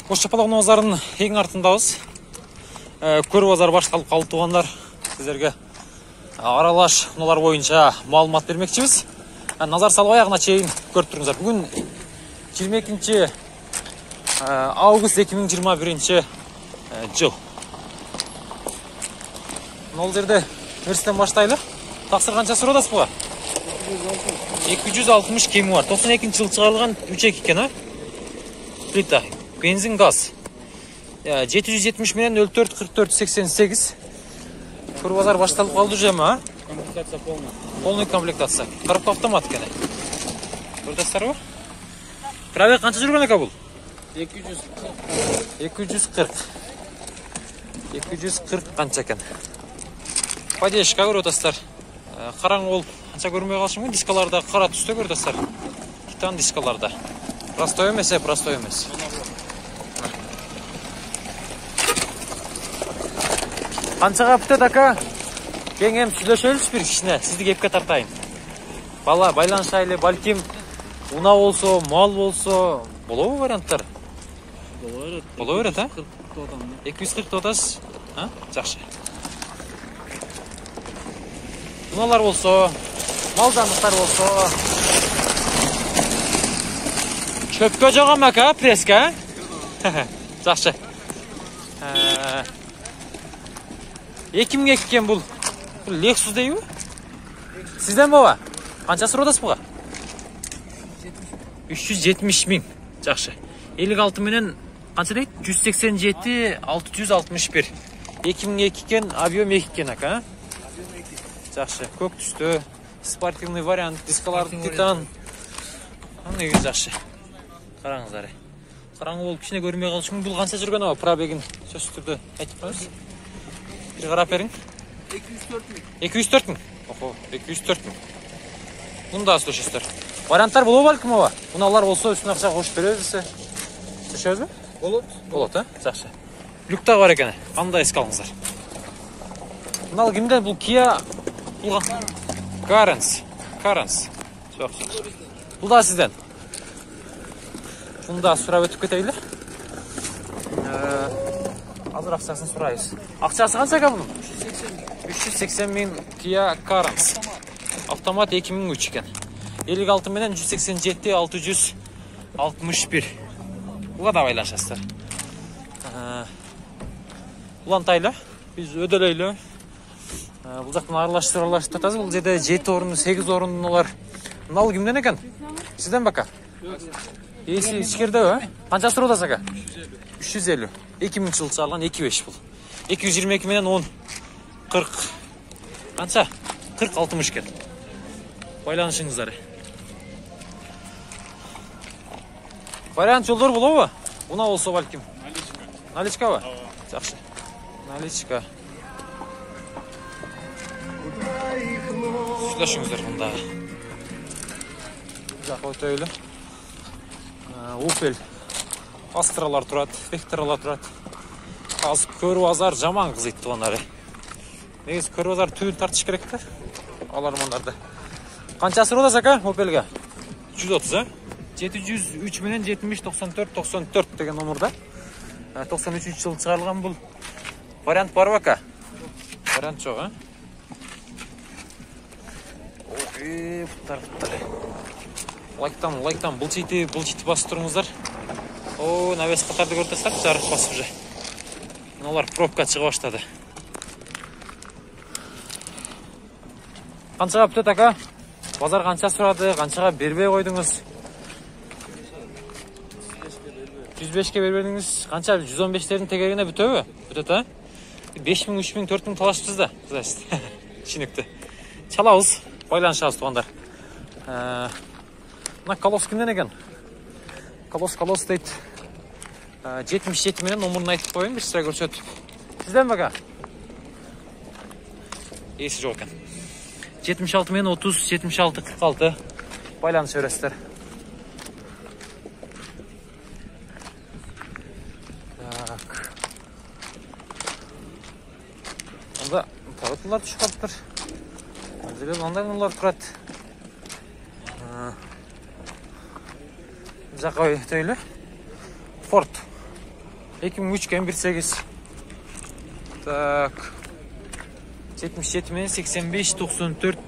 Кош Чапалақ базарының ең артындабыз. Көр базар башталып қалды туғандар. Сіздерге аралаш мыналар бойынша маалымат бермекчіміз. Назар салып аяғына чейін көріп тұрыңыздар. Бүгін 22 август 2021 жыл. Ол жерде өрістен баштайлы. Тақсыр қанша сұрадасыз бұға? 260 кемі бар. 92 жыл шығарылған 3 екен, плита. Бензин, газ. 770 менен 04 44 88. Көр базар башталып қалды жема, Комплектация полная. Полный комплектация. Коробка автомат екен. Көрдіңіздер ба? Пробег қанша жүрген екен бұл? 240. 240 қанша екен. Поддержка көрдіңіздер. Қараңғы болып қанша көрмей қалшым, дискаларда қара түсті көрдіңіздер. Титан дискаларда. Простой емес, простой емес. Қаншаға бүтеді ака? Кеңем сүйлөшөлүс бір кішіне, сізді кепке тартайын. Бала байланышайлы, балким уна болсо, мал болсо, болобу варианттар? Боло берет, а? 240 тотас, жақшы. Уналар болсо, малданықтар болсо. Чөпкө жоғам ака, преска? Жақшы. 2000 кен бұл. Lexus дейбі? Сізден баба? Қанша сұрадасыз бұға? 370 мың. Жақшы. 56 менен қанша дейді? 187 661. 2002 кен, объем 2 кен ака. Жақшы. Көк түсті. Спортивный вариант. Дискалар титан. Неге жақшы. Қараңыздар. Қараңғы болып кішіне көрмей қалышың. Бұл қанша жүрген ау? Пробегін сөз түрді айтып қойыңыз. Bir қарап берің. 204 мың. Охо, 204 мың. Бұнда слушайсыздар. Варианттар болу балкім ова? Бұналар болса үстін ақша қошып береді. Слушайыз ба? Болады, жақшы. Люкта бар екен. Қандай еске алыңыздар. Бұнал кімден? Бұл Kia Carens. Бұл да сізден. Бұнда сұрап өтіп кетейлі. Азыр ақшасын сұрайыз. Ақшасы қанша ка бұның? 380 мың Kia Carens. Автомат 2003 екен. 56 менен 187 661. Бұға да байлашасыздар. Бұлантайлы. Біз өделейлі. Бұл жақтың аралаштыр татазы. Бұл жерде 7 орынды, 8 орынды олар. Мынау кімден екен? Сізден бака? Есі ішкерді ө? Қанша сұрудасы ака? 350. 2000 жыл шығарылған 2.5 бұл. 222 менен 10, 40. Қанша? 40-60 кен. Байланышыңыздар. Вариант жолдар болу ба? Бұна болса балким. Наличка ба? Жақшы. Наличка. Сүйлешіңіздер бұнда. Жақ өтейлі. Opel. Астралар тұрады, Векторлар тұрады. Қазір көр базар жаман қызыйды туғанары. Негіз көр базар түгіл тартыш керекті. Алармандарды. Қанша сұрадасыз ака Opel'ге? 130, 703 менен 70 94 94 деген номерда. 93 жыл шығарылған бұл. Вариант бар ба ака? Вариант жоқ, бұттар. Лайктан бұлчиті басып тұрыңыздар. Навес қатарды көрдіңіздер, жарық басып же. Мыналар пробка шыға баштады. Қаншаға бүтеді ака? Базар қанша сұрады, қаншаға бербей қойдыңыз? 105-ке бербедіңіз. Қанша 115-тердің тегеріне бүтөбі? Бүтеді, 5000, 3000, 4000 талашыпсыз да. Шинекті. Чалауыз, байланышауыз туғандар. Мына колос кімден екен? Колос дейді. 77 менен номерін айтып қойын, бір сірә көрсетіп. Сізден бака? Есі жоқ екен. 76 менен 30, 76, 46. Байланыс өрестер. Онда тағытылар түшіп қалыптыр. Ондай мұнлар тұрады. Жақай төйлі. Форд. 2003 кен 1.8. Так. 77 мен 85 94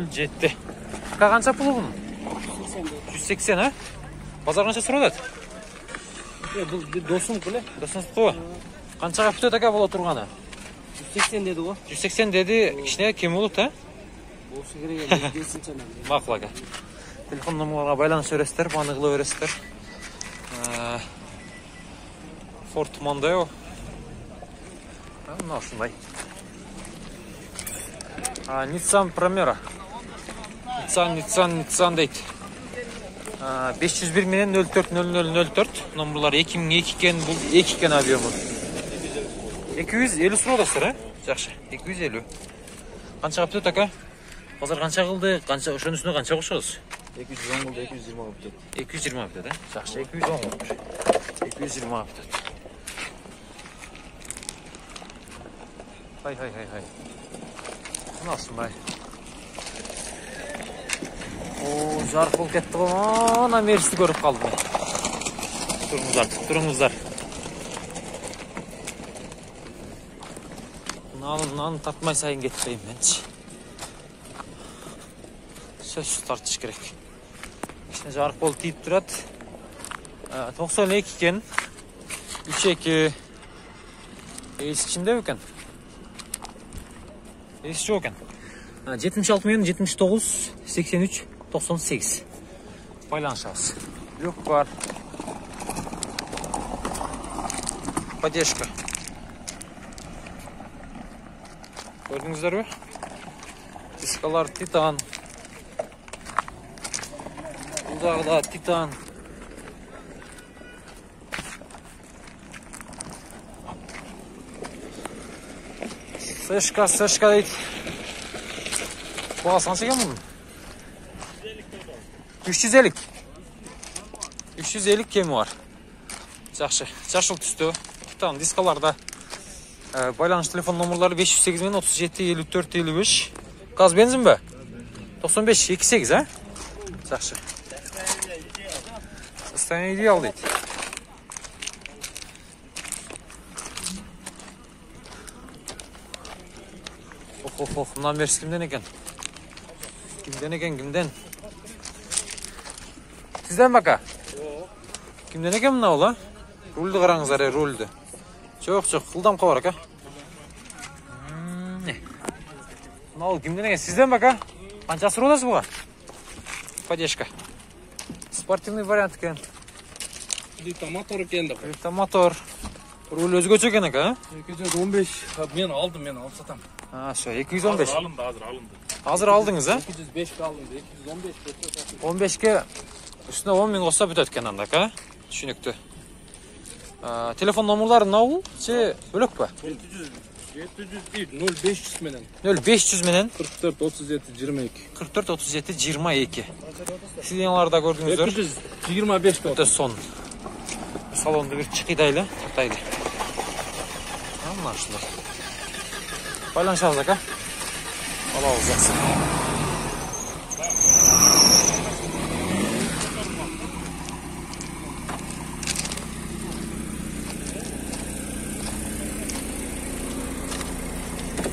07. Қанша пұлы бұның? 180, а? Базар қанша сұрады? Бұл досым құлы. Досыңыз қой. Қаншаға бүтеді ака бола тұрғаны? 180 деді ғой. 180 деді, кішіне кем болып та? Болсы керек енді 5-ші анан. Мақұл ака. Телефон номерға байланыс өрестер, банығылы өрестер. Форд Мондео. Мына осындай. Nissan Primera. Nissan дейді. 501 менен 040004 номерлары 2002 кен, бұл 2 кен объемы. 250 сұродастыр, а? Жақшы, 250. Қаншаға бүтеді ака? Базар қанша қылды, ошоның үстіне қанша қошыңыз? 210 болды, 220 бүтеді. 220 бүтеді, а? Жақшы, 210 болды. 220 бүтеді. Хай. Насың бай. Жарық бол кетті ғой, ана мерісті көріп қалды. Тұрыңыздар. Нанын тартмай сайын кетпейм менші. Сөз тартыш керек. Ішіне жарық бол тиіп тұрады. 92 кен. 3-2. Есі кімде өкен? Есі жоқ екен. 76 мен 79, 83, 98. Байланышыңыз. Люк бар. Поддержка. Көрдіңіздер бе? Дискалар титан. Бұлдағы да титан. Сэшка дейді. Бағасы қанша екен мұның? 350. 350 кемі бар. Жақшы. Жашыл түсті. Титан дискаларда. Байланыш телефон номерлары 508 мен 37 54 55. Газ бензин бе? 95 28, а? Жақшы. Состояние идеал дейді. Мына меріс кімден екен? Кімден? Сізден бака? Кімден екен мына ол, а? Рульді қараңыздар, рульді. Жоқ, қылдам қовар, ака. Мына ол кімден екен? Сізден бака? Қанша сұрудасыз бұға? Поддержка. Спортивный вариант екен. Лифта мотор екен де. Лифта мотор. Руль өзгөчө екен, ака? 215. Мен алып сатам. Все, 215. Азыр алдыңыз, а? 205 алдым, 215. 15-ке үстіне 10 мен қосса бүтеді екен анда, ака? Түшінікті. Телефон номерлары нау? Бөлек па? 0500 менен. 0500 менен? 44 37 22. 44 37 22. Сиденларда көрдіңіздер? 225 болды. Өте сон. Салонды бір чықидайлы, тартайды. Мына шындар. Байланышыңыз, ака? Алауыз жақсы.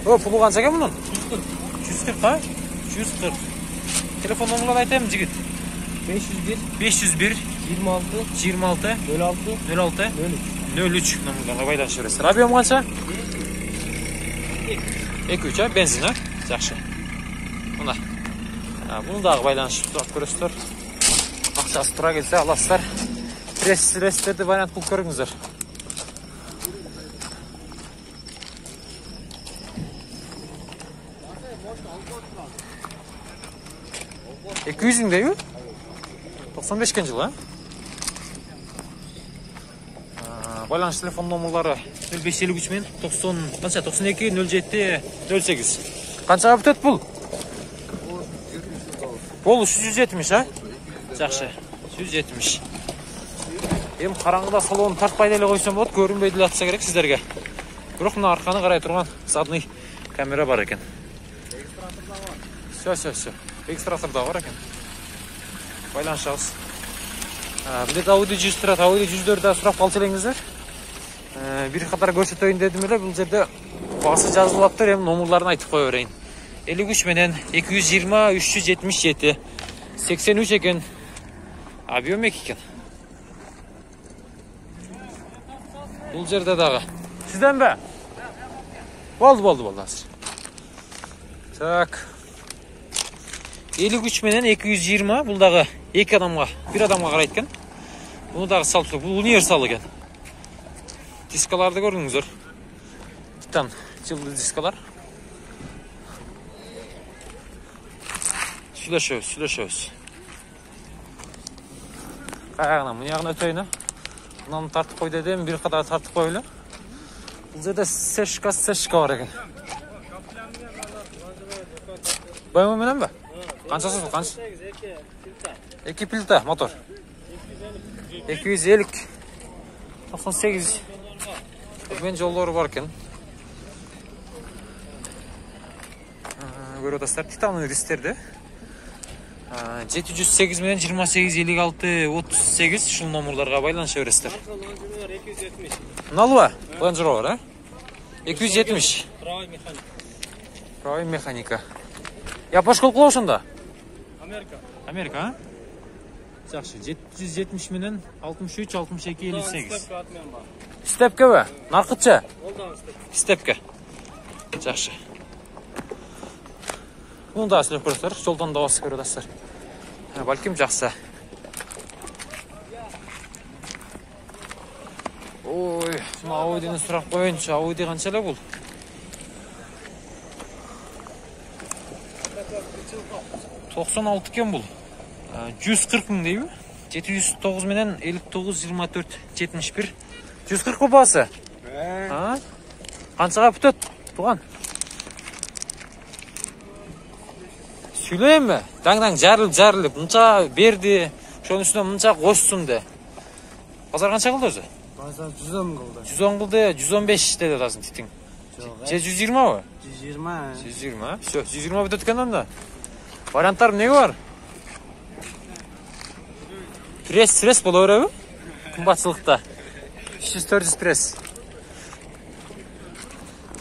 Пұлы қанша екен мұның? 140, а? 140. Телефон номерларды айтайым, жігіт. 501 26 06 03 номерларға байланыс жүресіздер. Объем қанша? 2-3, а? Бензин, а? Жақшы. Мұна. Бұндағы байланыс тұрап көресіздер. Ақшасы тұра келсе, аласыздар. Пресс-рестерді вариант бұл көріңіздер. Екіюзіңдей, 95 кен жылы, байланыс телефон номерлары 0553 мен 92 07 08. Қаншаға бүтеді бұл? Бұл 170, а? Жақшы, 170. Ем қараңғыда салонын тартпайды әлі қойсам болады, көрінбейді атса керек сіздерге. Бірақ мына арқаны қарай тұрған задный камера бар екен. Все. Экстраторда бар екен. Байланыс жағыз. Білет Audi 100 тұрады, Audi 100-дерді сұрап қалып телеңіздер. Bir катар көрсөтөйүн дедим эле. Бул жерде басы жазылып атыр, эми номерларын айтып кое берейин. 53 менен 220 377 83 экен. Объем 2 экен. Бул жерде дагы. Сизденби? Болду азыр. Так. 53 менен 220, бул дагы 2 адамга, 1 адамга карайт экен. Буну дагы салып, бул универсал экен. Дискаларды көрдүңүздөр. Титан жылы дискалар. Сүйлөшөбүз. Кайгына, мына ягына өтөйүн. Мынаны тартып кой дедим, бир катар тартып койлу. Бул жерде сешка бар экен. БМ мененби? Канчасы бул? Канча? 2 плита мотор. 250 98. Мен жолдору бар экен. Көрүп атасыздар, титан ристерде. 708 менен 28 56 38 ушул номерларга байланыша бересиздер. 270. Налва, Land Rover, а? 270. Правый механик. Правый механика. Я пошкол кылып ошондо? Америка. А? Жакшы, 770 менен 63 62 58. Степкеби? Наркытча? Степке. Жакшы. Муну да силер көрөсүздөр, жолдон да басып көрүп атасыздар. Балким жакшы. Ой, Ауидини сурап коеюнчу. Ауиди канча эле бул? $96 экен бул. 140 миң дейби? 709 менен 59 24 71. 140 басы. Канчага бүтөт? Туган. Сүйлөйүнбү? Даңдан жарылып, мынча берди. Ошонун үстүнө мынча кошсун де. Базар канча кылды өзү? Базар 110 кылды. 110 кылды, 115 деди атасын титиң. Же 120бы? 120. 120. Всё, 120 бүтөт экен анда. Варианттар эмне бар? Пресс боло береби? Кымбатчылыкта. 300-400 пресс.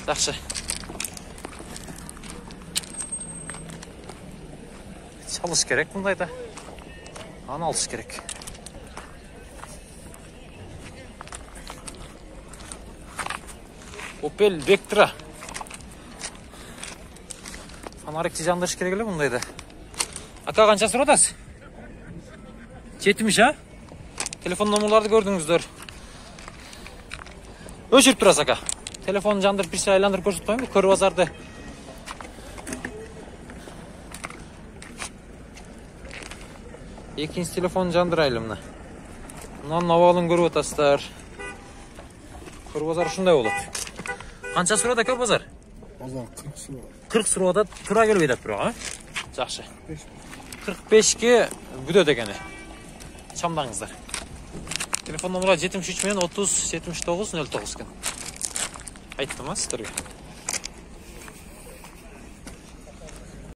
Жакшы. Çalış керек мындайда. Аны алыш керек. Opel Vectra. Фонарикти жандырыш керек эле мындайда. Ака канча сурап атасыз? 70, а? Телефон номерларды көрдүңүздөр. Өчүрүп турасыз ака. Телефон жандырып бир айландырып көрсөтүп коеюнбу? Көр базарды. Экинчи телефон жандырайлы мына. Мынанын абалын көрүп атасыздар. Көр базар ушундай болот. Канча сурат ака базар? Базар 40 суу. 40 сурат туура келбей атат бирок, а? Жакшы. 45ке бүтөт экен. Чамдаңыздар. Телефон номери 73 менен 30 79 09 экен. Айттым, а сиздерге?